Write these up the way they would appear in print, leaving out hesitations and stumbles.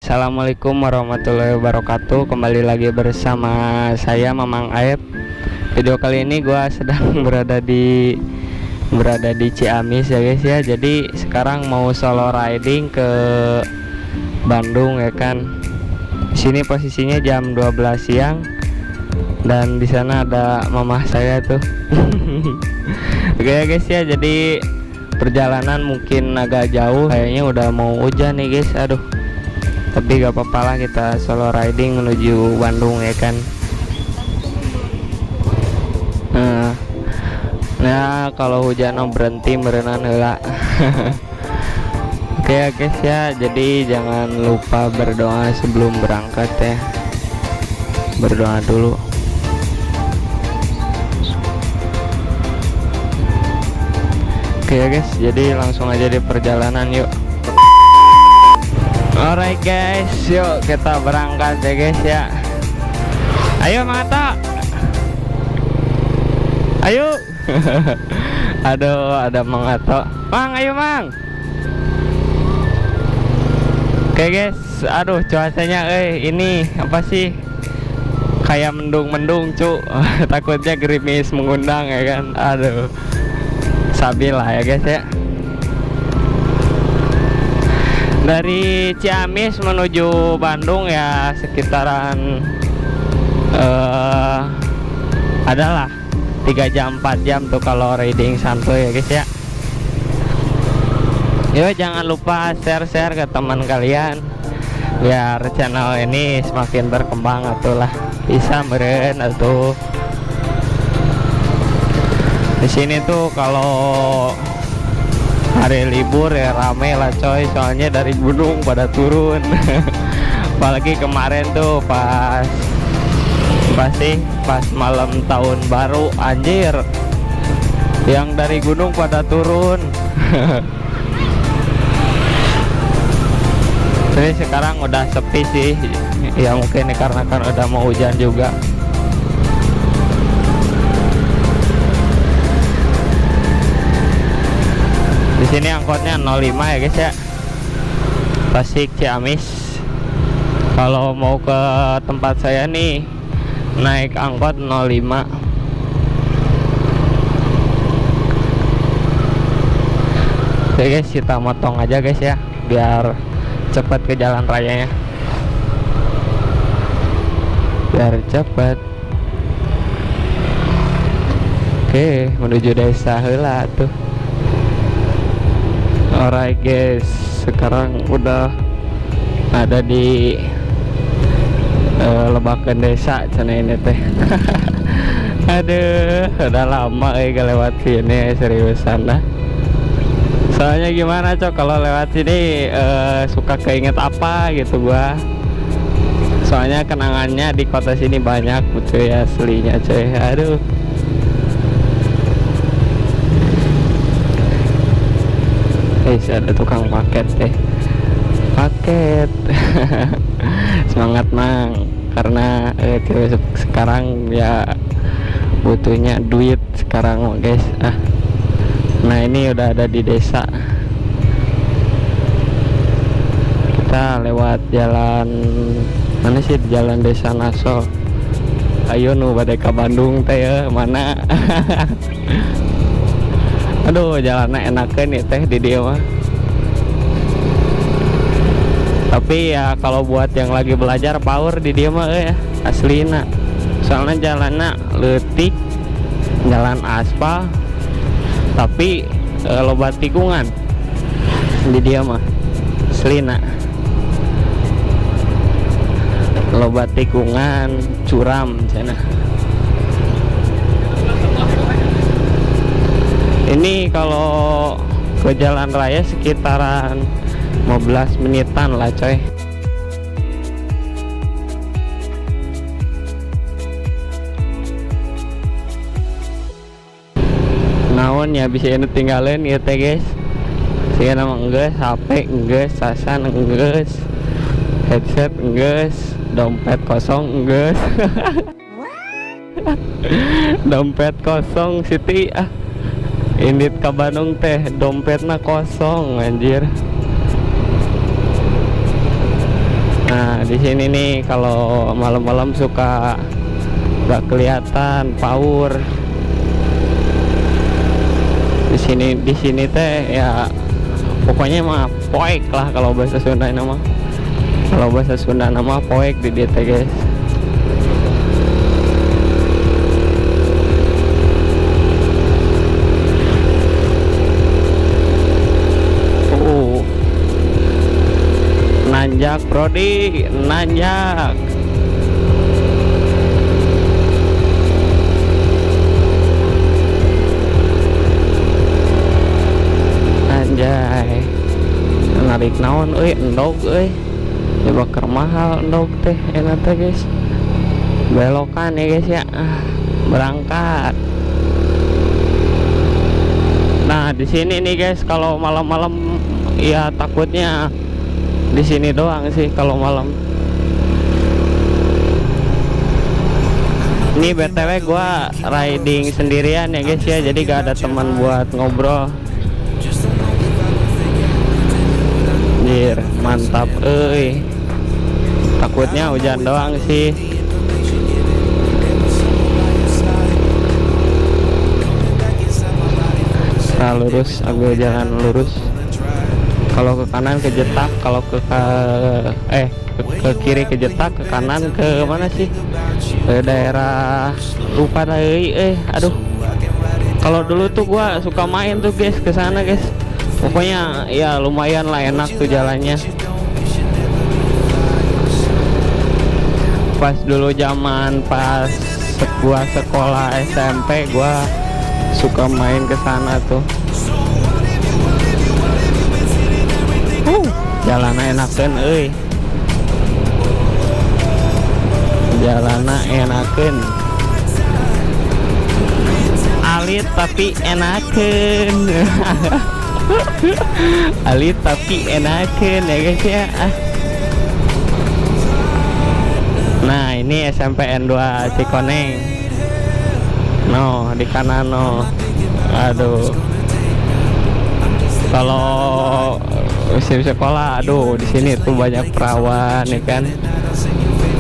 Assalamualaikum warahmatullahi wabarakatuh. Kembali lagi bersama saya Mamang Aep. Video kali ini gua sedang berada di Ciamis ya guys ya. Jadi sekarang mau solo riding ke Bandung ya kan. Di sini posisinya jam 12 siang dan di sana ada mamah saya tuh. Oke ya guys ya, jadi perjalanan mungkin agak jauh, kayaknya udah mau hujan nih guys. Aduh, tapi gak apa-apa lah, kita solo riding menuju Bandung ya kan. Nah kalau hujan berhenti merenan heula. Oke ya guys ya, jadi jangan lupa berdoa sebelum berangkat ya. Berdoa dulu. Oke ya guys, jadi langsung aja di perjalanan yuk. Alright guys, yuk kita berangkat ya guys ya. Ayo Mata, ayo. Aduh, ada Mang Ato. Mang, ayo Mang. Oke guys, aduh cuacanya ini apa sih? Kayak mendung-mendung cu. Takutnya gerimis mengundang ya kan. Aduh, sabil lah ya guys ya. Dari Ciamis menuju Bandung ya sekitaran adalah 3 jam 4 jam tuh kalau riding santuy ya guys ya. Yo, jangan lupa share ke teman kalian biar channel ini semakin berkembang atulah. Bisa meren atuh. Di sini tuh kalau hari libur ya rame lah coy, soalnya dari gunung pada turun. Apalagi kemarin tuh pas malam tahun baru, anjir, yang dari gunung pada turun. Jadi sekarang udah sepi sih ya, mungkin karena kan udah mau hujan juga. Di sini angkotnya 05 ya guys ya, Tasik Ciamis. Kalau mau ke tempat saya nih naik angkot 05. Oke guys, kita motong aja guys ya biar cepat ke jalan rayanya, biar cepat. Oke, menuju desa heula tuh. Alright guys, sekarang udah ada di Lebakan desa cana ini teh. Aduh, udah lama gak lewat sini, seriusan dah. Soalnya gimana cok, kalau lewat sini suka keinget apa gitu gua. Soalnya kenangannya di kota sini banyak cuy, aslinya cuy. Aduh. Ada tukang paket paket. Semangat Mang, karena sekarang ya butuhnya duit sekarang guys. Nah ini udah ada di desa. Kita lewat jalan mana sih, jalan desa Naso. Ayo nu badai ke Bandung teh ya, mana. Aduh, jalannya enakan nih teh di dia mah. Tapi ya kalau buat yang lagi belajar power di dia mah ya aslina. Soalnya jalannya leutik, jalan aspal, tapi loba tikungan di dia mah aslina. Loba tikungan, curam cenah. Ini kalau ke jalan raya sekitaran 15 menitan lah coy. Naon ya bisa ini tinggalin ya teh guys. Sih nama enggeus, HP enggeus, sasan enggeus, headset enggeus, dompet kosong enggeus. Dompet kosong Siti Indit ke Bandung teh dompetnya kosong anjir. Nah, di sini nih kalau malam-malam suka nggak kelihatan power. Di sini teh ya pokoknya mah poek lah kalau bahasa Sunda nama. Kalau bahasa Sunda nama poek di dia teh, guys. Nanjak Brody, nanjak. Anjay. Narik naon endog ya bakar mahal endog teh enak teh, guys. Belokan ya, guys ya. Berangkat. Nah, di sini nih, guys, kalau malam-malam ya takutnya di sini doang sih kalau malam. Ini BTW gua riding sendirian ya, guys ya, jadi gak ada teman buat ngobrol. Anjir, mantap takutnya hujan doang sih. Nah, lurus, ambil jalan lurus. Kalau ke kanan kejetak, kalau ke kiri kejetak, ke kanan ke mana sih? Ke daerah lupa dah, aduh. Kalau dulu tuh gua suka main tuh, guys, ke sana, guys. Pokoknya ya lumayan lah, enak tuh jalannya. Pas dulu zaman pas gua sekolah SMP, gua suka main ke sana tuh. Jalannya enakeun jalannya enakeun, alit tapi enakeun. Alit tapi enakeun ya, guys ya. Nah, ini SMPN 2 Cikoneng. No, di kanan no. Aduh. Kalau musim sekolah, aduh, di sini tuh banyak perawan ya kan.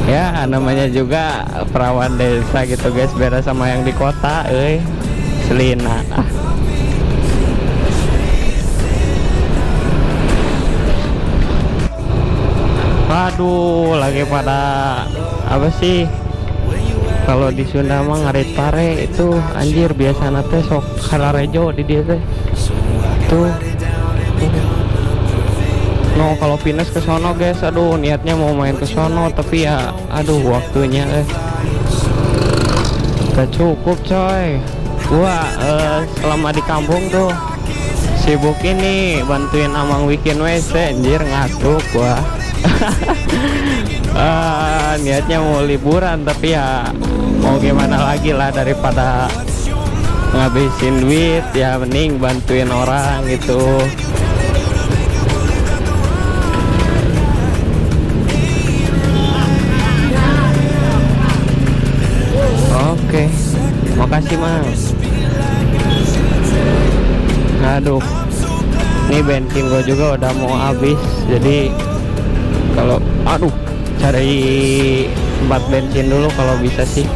Ya namanya juga perawan desa gitu, guys, beda sama yang di kota, selina. Aduh, lagi pada apa sih? Kalau di Sunda mah ngarit pare itu, anjir, biasa nate sok hararejo di dia teh. Tuh. No, kalau Pinus ke sono, guys, aduh, niatnya mau main ke sono tapi ya aduh waktunya gak cukup, coy. Gua selama di kampung tuh sibuk ini bantuin amang bikin WC, anjir, ngantuk gua. Niatnya mau liburan tapi ya mau gimana lagi lah, daripada ngabisin duit ya mending bantuin orang gitu. Oke, makasih, Mas. Aduh, ini bensin gue juga udah mau habis, jadi kalau cari tempat bensin dulu kalau bisa sih.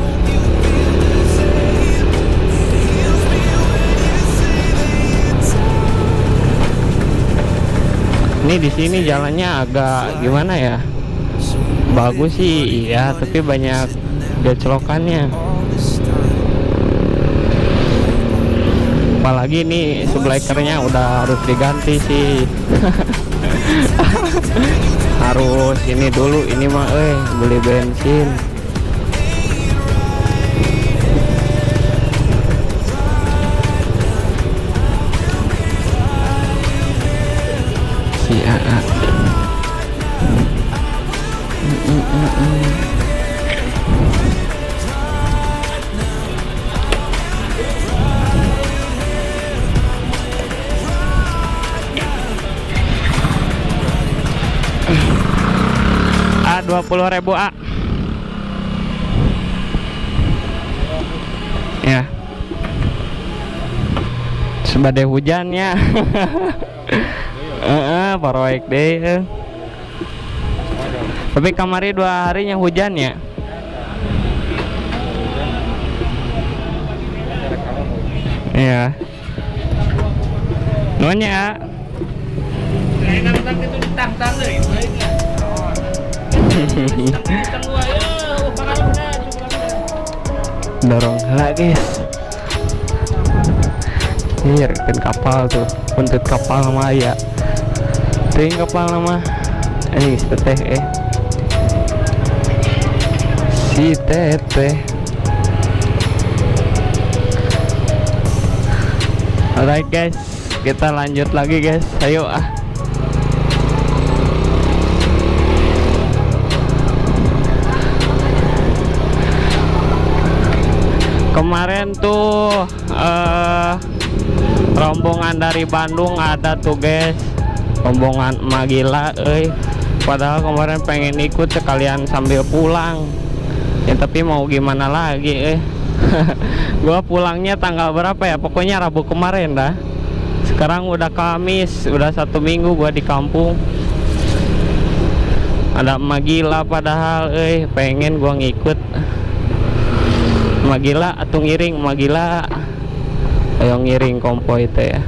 Ini di sini jalannya agak gimana ya? Bagus sih, iya, tapi banyak gaclokannya. Apalagi nih sublekernya udah harus diganti sih. Harus ini dulu, ini mah beli bensin. Si AA. A 20.000 A. Ya. Sebagai hujannya. Paroek deh. Tapi kemarin 2 harinya hujan ya. Iya. Nunya. Dorong lah guys. Iya, kan kapal tuh, buntut kapal nama ya. Ting kapal nama. Ini teteh si teteh. Alright guys, kita lanjut lagi guys. Ayo ah. Kemarin tuh rombongan dari Bandung ada tuh guys, rombongan Magila, padahal kemarin pengen ikut sekalian sambil pulang ya, tapi mau gimana lagi gua pulangnya tanggal berapa ya, pokoknya Rabu kemarin dah. Sekarang udah Kamis, udah 1 minggu gua di kampung. Ada Magila padahal pengen gua ngikut Magila atau ngiring Magila. Ayo ngiring kompoi itu ya.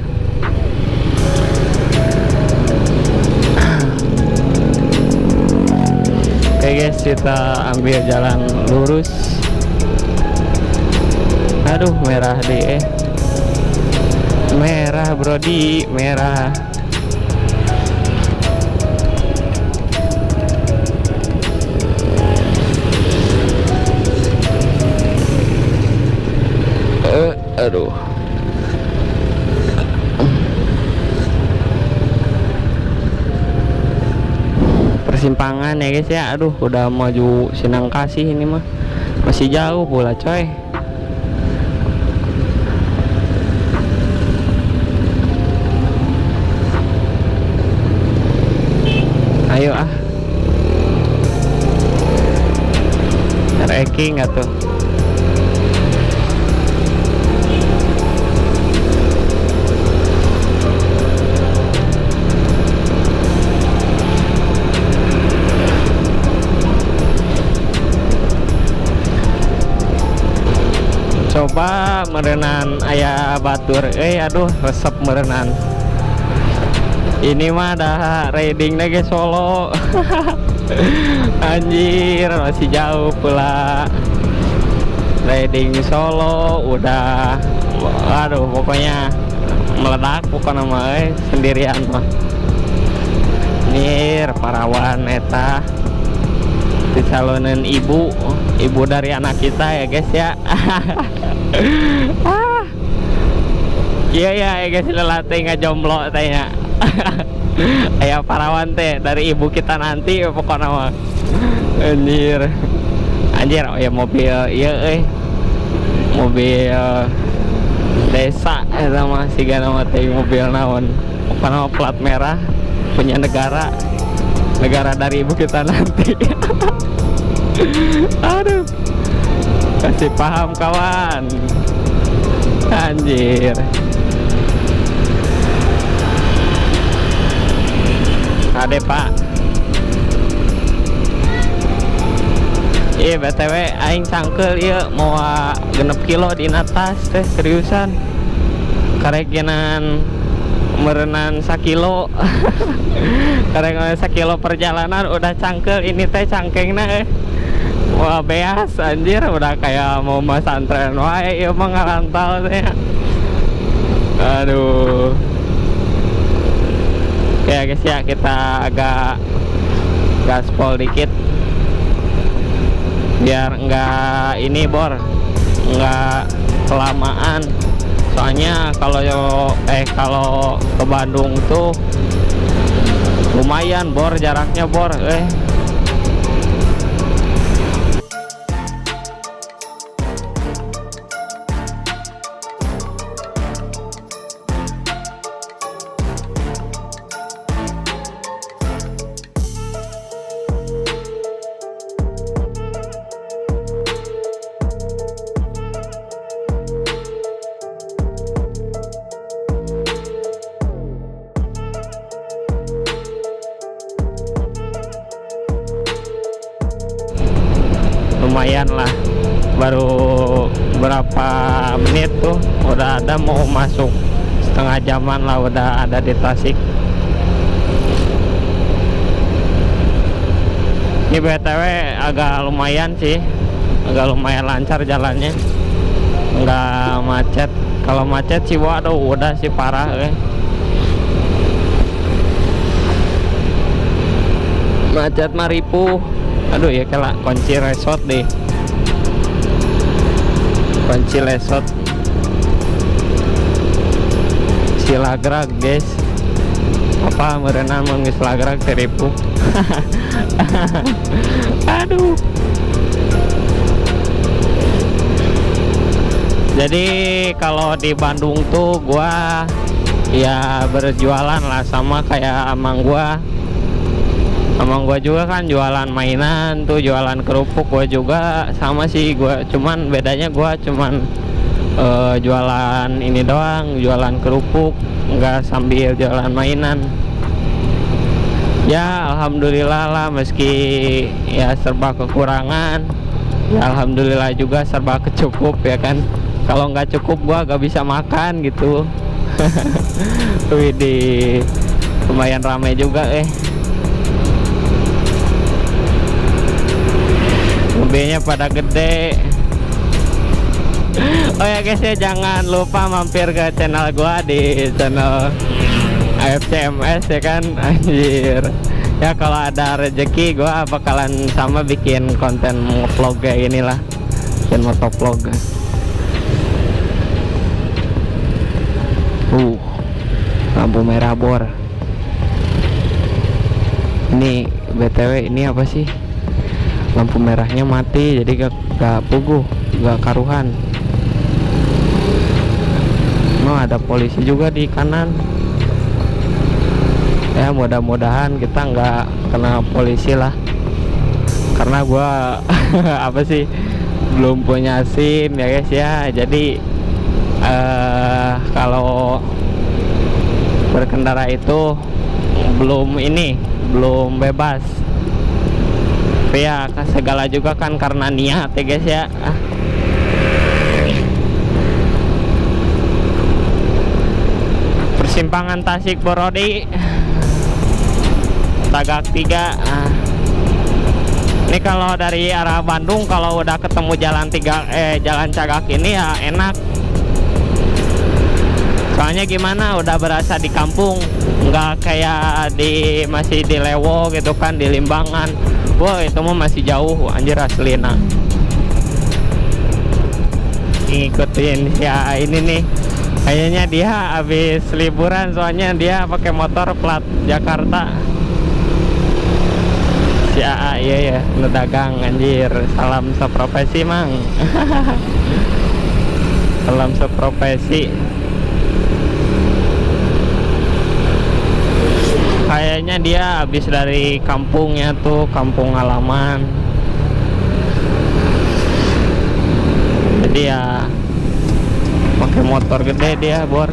Oke guys, kita ambil jalan lurus. Aduh, merah deh. Merah brodi, merah. Aduh. Persimpangan ya guys ya. Aduh, udah maju Sinangkasih ini mah. Masih jauh pula coy. Ayo ah. Reking nggak tuh? Coba merenan ayah batur, aduh resep merenan. Ini mah dah riding lagi Solo. Anjir, masih jauh pula. Riding Solo udah, aduh pokoknya meledak bukan nama sendirian mah. Nir parawan eta dicalonin ibu dari anak kita ya guys ya. Iya ya guys, lelate nggak jomblo tanya. Ayah parawan teh dari ibu kita nanti pokoknya mah. Anjir ya mobil iya mobil desa sama si gana teh mobil naon pokoknya plat merah punya negara dari ibu kita nanti. Aduh, kasih paham kawan. Anjir. Ade pak. Iya BTW aing sangkel iya mau genep kilo di atas teh seriusan. Karegenan merenan 1 kilo. Karegenan 1 kilo perjalanan udah cangkel ini teh cangkengna wah beas anjir, udah kayak mau mas antren wae ieu mah ngarantal teh. Aduh. Ya guys ya, kita agak gaspol dikit biar enggak ini bor, enggak kelamaan. Soalnya kalau ke Bandung tuh lumayan bor jaraknya bor. lumayan lah, baru berapa menit tuh udah ada, mau masuk setengah jaman lah udah ada di Tasik. Ini BTW agak lumayan sih, agak lumayan lancar jalannya, nggak macet. Kalau macet sih waduh udah sih parah macet maripu. Aduh ya kela kunci resort deh, kunci resort Silagrag guys, apa merenang mengis Silagrag teripu. Aduh. Jadi kalau di Bandung tuh gua ya berjualan lah sama kayak amang gua juga kan jualan mainan tuh, jualan kerupuk. Gua juga sama sih, gua cuman bedanya gua cuman jualan ini doang, jualan kerupuk, nggak sambil jualan mainan. Ya alhamdulillah lah, meski ya serba kekurangan, ya alhamdulillah juga serba kecukup ya kan. Kalau nggak cukup gua gak bisa makan gitu. Widih, lumayan ramai juga mobilnya pada gede. Oh ya guys ya, jangan lupa mampir ke channel gua, di channel AFCMS ya kan, anjir. Ya kalau ada rezeki gua bakalan sama bikin konten vlog kayak inilah, bikin motovlog. Lampu merah bor. Ini BTW ini apa sih? Lampu merahnya mati, jadi gak puguh, gak karuhan. Ada polisi juga di kanan. Ya mudah-mudahan kita nggak kena polisi lah, karena gua apa sih, belum punya SIM ya guys ya. Jadi kalau berkendara itu belum bebas. Tapi ya segala juga kan karena niat ya guys ya. Persimpangan Tasik Borodi Tagak 3. Ini kalau dari arah Bandung, kalau udah ketemu jalan Cagak ini ya enak. Soalnya gimana, udah berasa di kampung, nggak kayak masih di Lewo gitu kan, di Limbangan. Wah itu mah masih jauh anjir aslina. Ngikutin ya ini nih, kayaknya dia habis liburan, soalnya dia pakai motor plat Jakarta. Si AA iya ya, ngedagang anjir. Salam seprofesi mang. Salam seprofesi. Kayaknya dia habis dari kampungnya tuh, kampung halaman. Jadi ya pakai motor gede dia bor.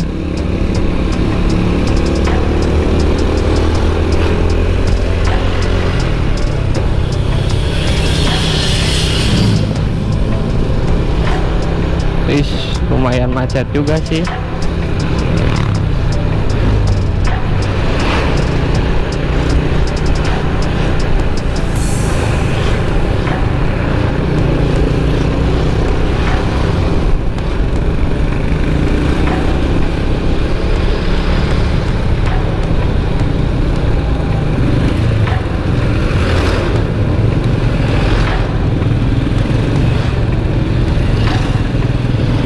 Lumayan macet juga sih.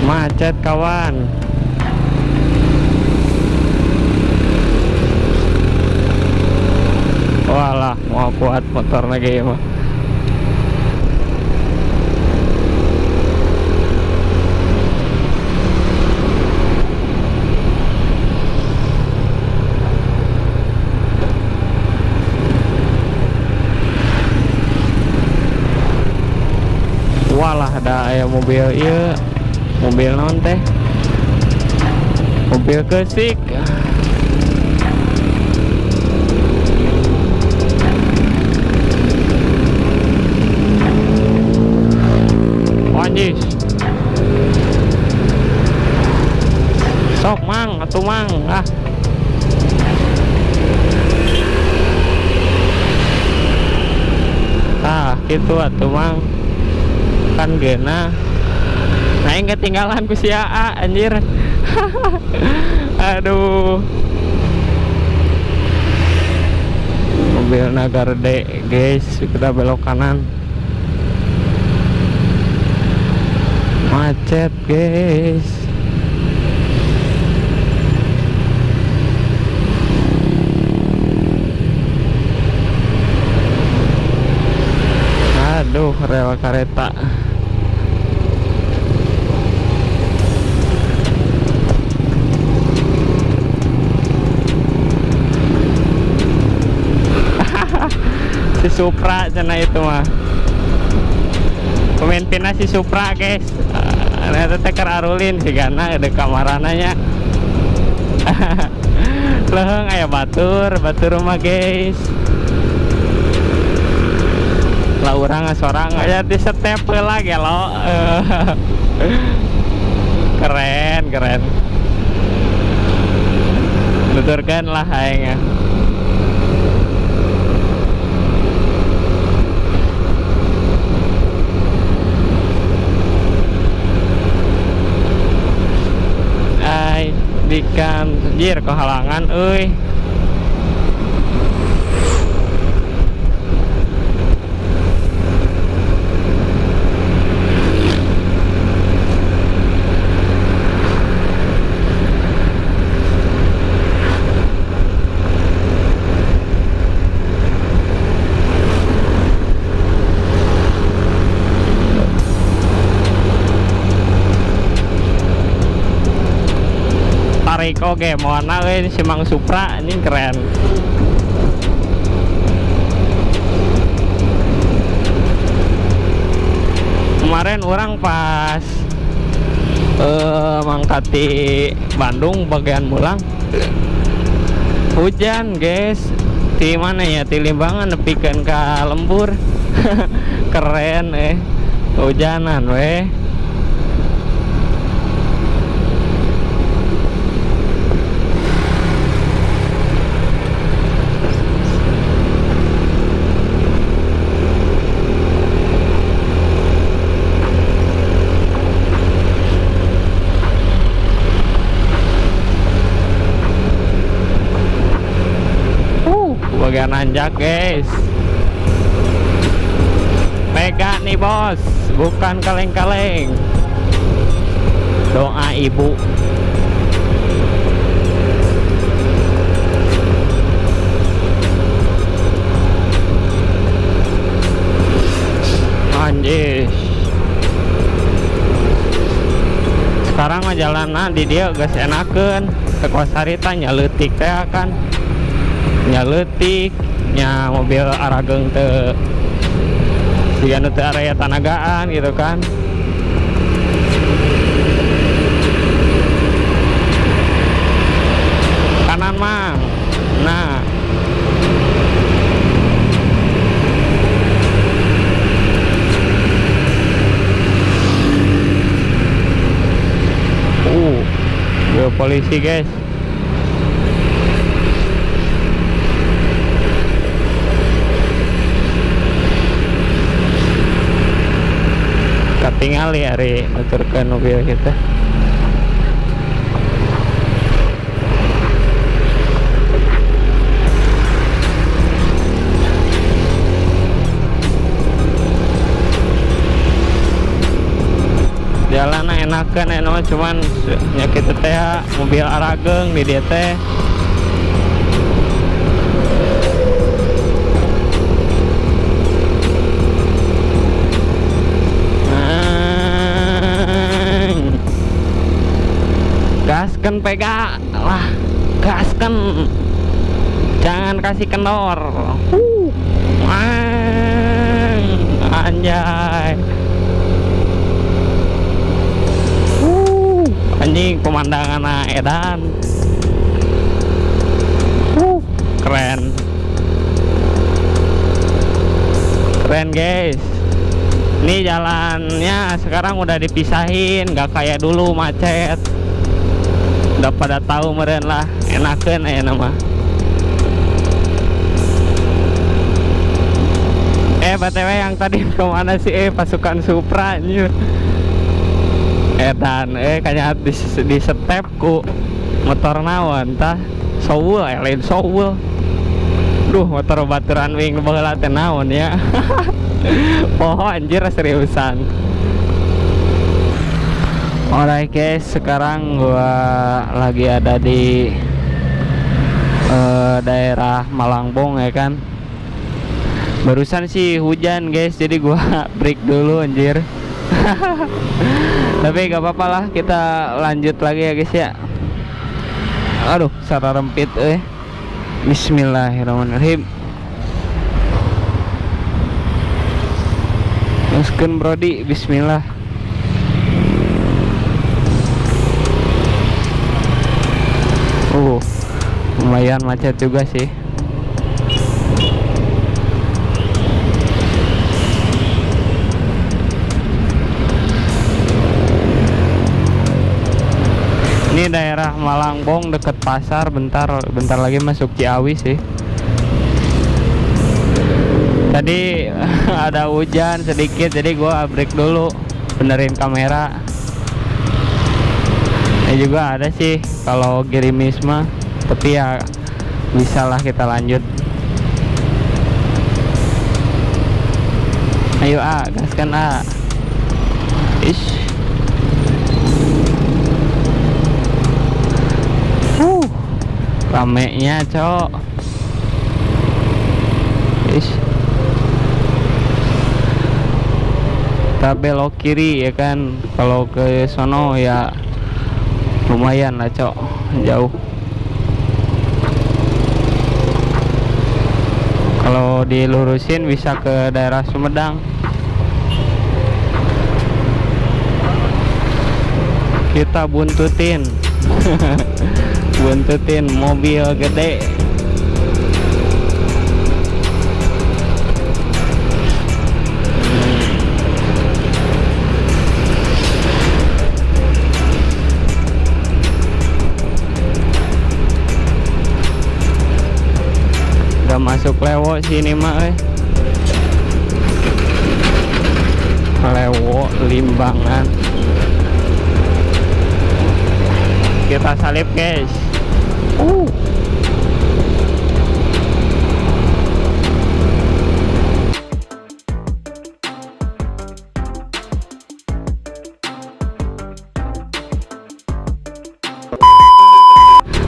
Macet kawan. Walah mau kuat motor lagi mah. Walah ada mobil iya. Mobil non teh, mobil kesik. atuh mang. Gitu atuh mang. Kan geuna aing ketinggalan ku si AA anjir. Aduh, mobil Nagarde guys, kita belok kanan, macet guys. Aduh, rel kereta. Si Supra cina itu mah pemimpinnya si Supra guys. Ternyata teker arulin si Gana ada kamarananya. Leheng aya batur mah guys. Lah urang sorang aya di step lagi lo. Keren nuturkan lah aingnya. Dikan jir kehalangan euy. Riko ge moana euy si Mang Supra ini keren. Kemarin orang pas mangkati Bandung bagian mulang hujan guys. Di mana ya, di Limbangan nepikeun ka lembur. Keren hujanan weh. Bagian nanjak guys. Mega nih bos, bukan kaleng-kaleng. Doa ibu. Anjir. Sekarang mah jalanan di dia geus enakeun. Tekosari tanya leutik teh kan. Nyaletik nya mobil Arageng teu siga nu teu area tanagaan gitu kan. Kanan mang. Nah, polisi guys. Tinggal ya hari aturkan mobil kita. Jalan enakan cuman ya kita teh mobil Arageng di dia teh. Gaskan pega lah, gaskan, jangan kasih kendor. Anjay, anjing pemandangan edan, keren guys. Ini jalannya sekarang udah dipisahin, gak kayak dulu macet. udah pada tahu meren lah, enakan ya nama. BTW yang tadi kemana sih pasukan Supra anjir. Dan kayaknya di step ku motor naon tah Soul lain Soul. Duh, motor baturan wing baheula teh naon ya. Poho anjir seriusan. Alright guys, sekarang gua lagi ada di daerah Malangbong ya kan. Barusan sih hujan guys, jadi gua break dulu anjir. Tapi gak apa-apa lah, kita lanjut lagi ya guys ya. Aduh, sara rempit Bismillahirrahmanirrahim. Masukkan Brody, bismillah. Lumayan macet juga sih. Ini daerah Malangbong deket pasar, bentar lagi masuk Ciawi sih. Tadi ada hujan sedikit, jadi gua break dulu, benerin kamera. Ini juga ada sih kalau gerimis mah, tapi ya bisalah kita lanjut. Ayo gaskan Ish. Ramenya cok. Ish. Kita belok kiri ya kan, kalau ke sono ya lumayan lah cok, jauh. Kalau dilurusin bisa ke daerah Sumedang. Kita buntutin. Buntutin mobil gede. Udah masuk Lewo sini mah Lewo Limbangan. Kita salip guys.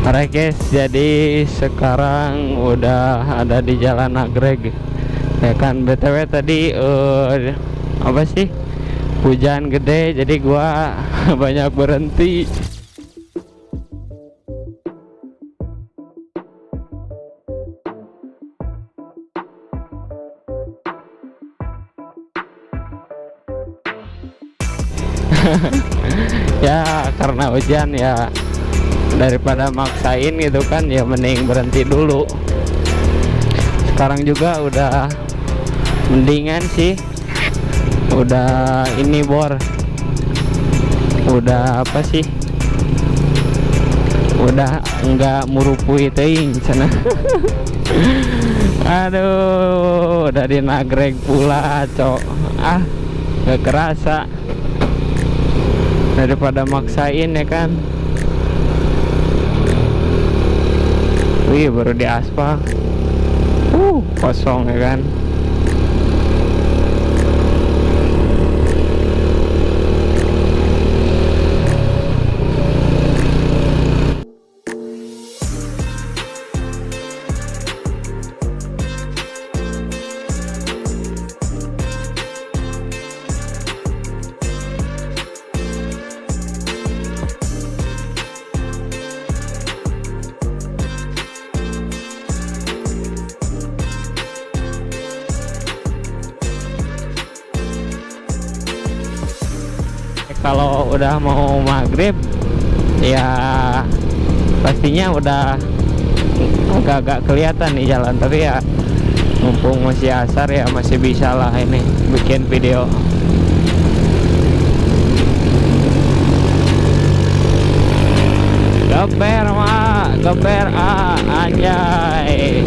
Alright guys, jadi sekarang udah ada di Jalan Nagreg ya kan. BTW tadi apa sih, hujan gede, jadi gua banyak berhenti. Ya karena hujan ya, daripada maksain gitu kan, ya mending berhenti dulu. Sekarang juga udah mendingan sih, udah ini bor, udah apa sih, udah enggak murupui teuing cenah. Aduh, udah di Nagreg pula cok. Gak kerasa, daripada maksain ya kan. Wih, baru di aspal kosong ya kan. Kalau udah mau maghrib ya pastinya udah agak-agak kelihatan nih jalan, tapi ya mumpung masih asar ya masih bisa lah ini bikin video. Go. Geber mah, geber anjay.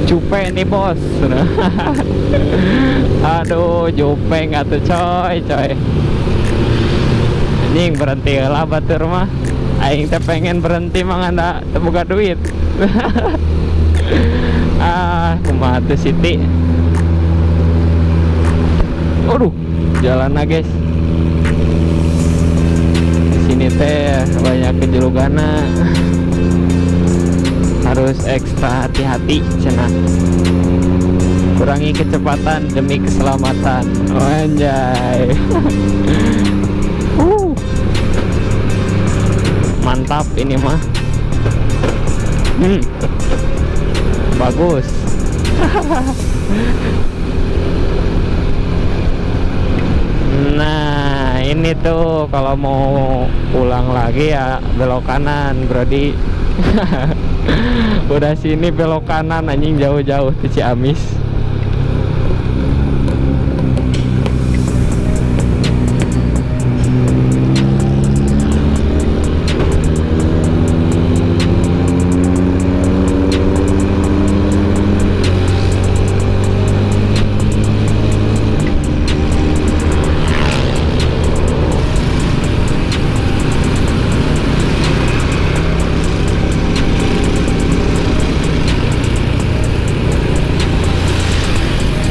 Cupe nih bos. Aduh, jupeng atuh coy. Anjing berhenti lah batur mah. Aing teh pengen berhenti mah anda buka duit. Kumaha tuh Siti. Aduh, jalan guys. Sini teh banyak kejerugana. Harus ekstra hati-hati cenah. Kurangi kecepatan demi keselamatan. Anjay. Mantap ini mah. Bagus. Nah ini tuh kalau mau pulang lagi ya belok kanan Brody. Udah sini belok kanan anjing jauh-jauh ke Ciamis.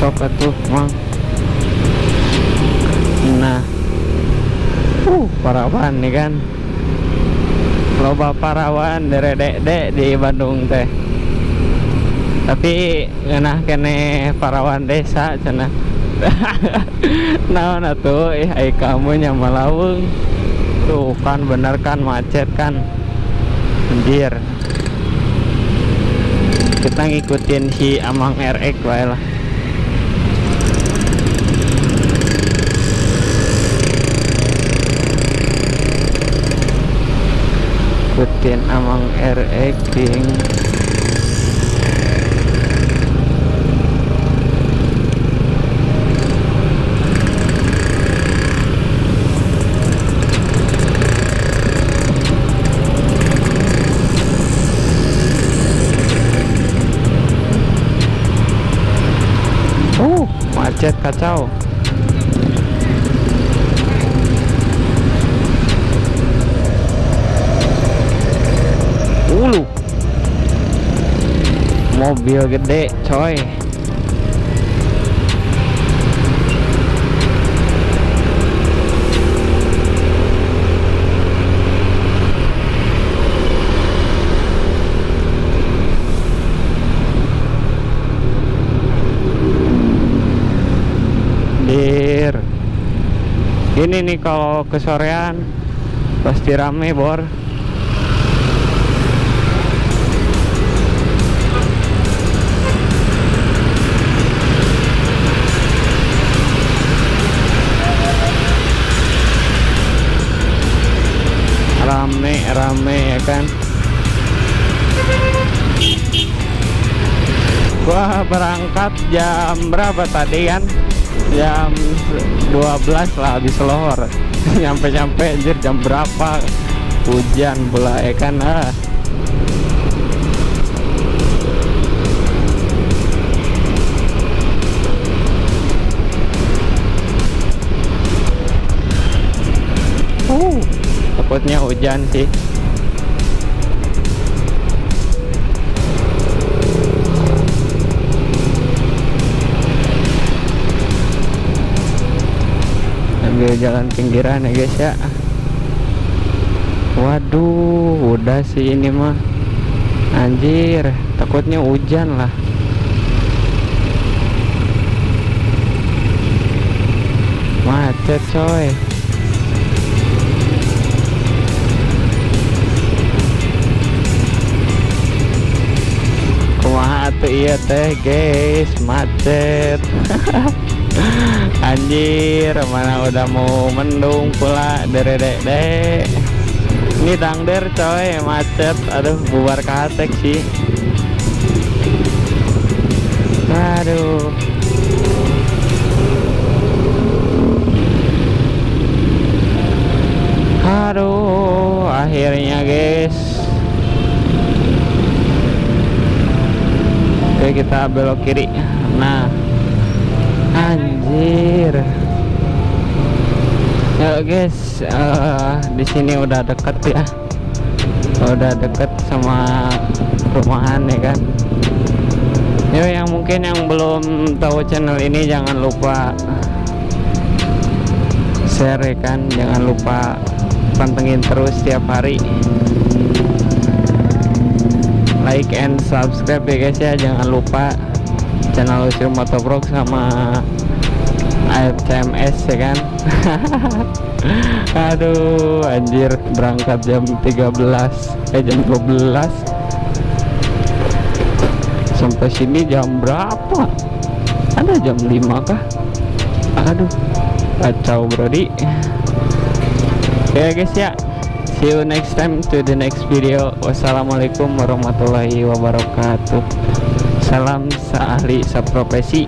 Sok atuh mang. Nah parawan nih kan, loba parawan dere-dek di Bandung teh. Tapi ngeunah kene parawan desa cenah. Naon atuh ai kamu nya Malawung. Tuh kan bener kan macet kan. Anjir. Kita ngikutin si Amang RX wae lah. Ikutin Amang RX King. Macet kacau. Mobil gede coy. Ini nih kalau kesorean pasti rame bor. Rame ya kan. Gua berangkat jam berapa tadi kan? Jam 12 lah habis lohor. Nyampe anjir jam berapa? Hujan pula ya kan. Takutnya hujan sih. Ambil jalan pinggiran ya guys ya. Waduh, udah sih ini mah. Anjir, takutnya hujan lah. Macet coy. Kumaha tuh iya teh guys, macet. Anjir, mana udah mau mendung pula dere-dek. Ini dangder coy, macet. Aduh, bubar katek sih. Aduh. Aduh. kita belok kiri. Nah, anjir. Ya guys, di sini udah deket ya, udah deket sama perumahan ya kan. Yo, yang mungkin yang belum tahu channel ini jangan lupa share ya kan, jangan lupa pantengin terus setiap hari, like and subscribe ya guys ya. Jangan lupa channel Usir Motovlog sama AFCMS ya kan. Aduh anjir, berangkat jam 13 jam 12, sampai sini jam berapa? Ada jam 5 kah? Aduh kacau brody. Ya guys ya, see you next time to the next video. Wassalamualaikum warahmatullahi wabarakatuh. Salam seahli seprofesi.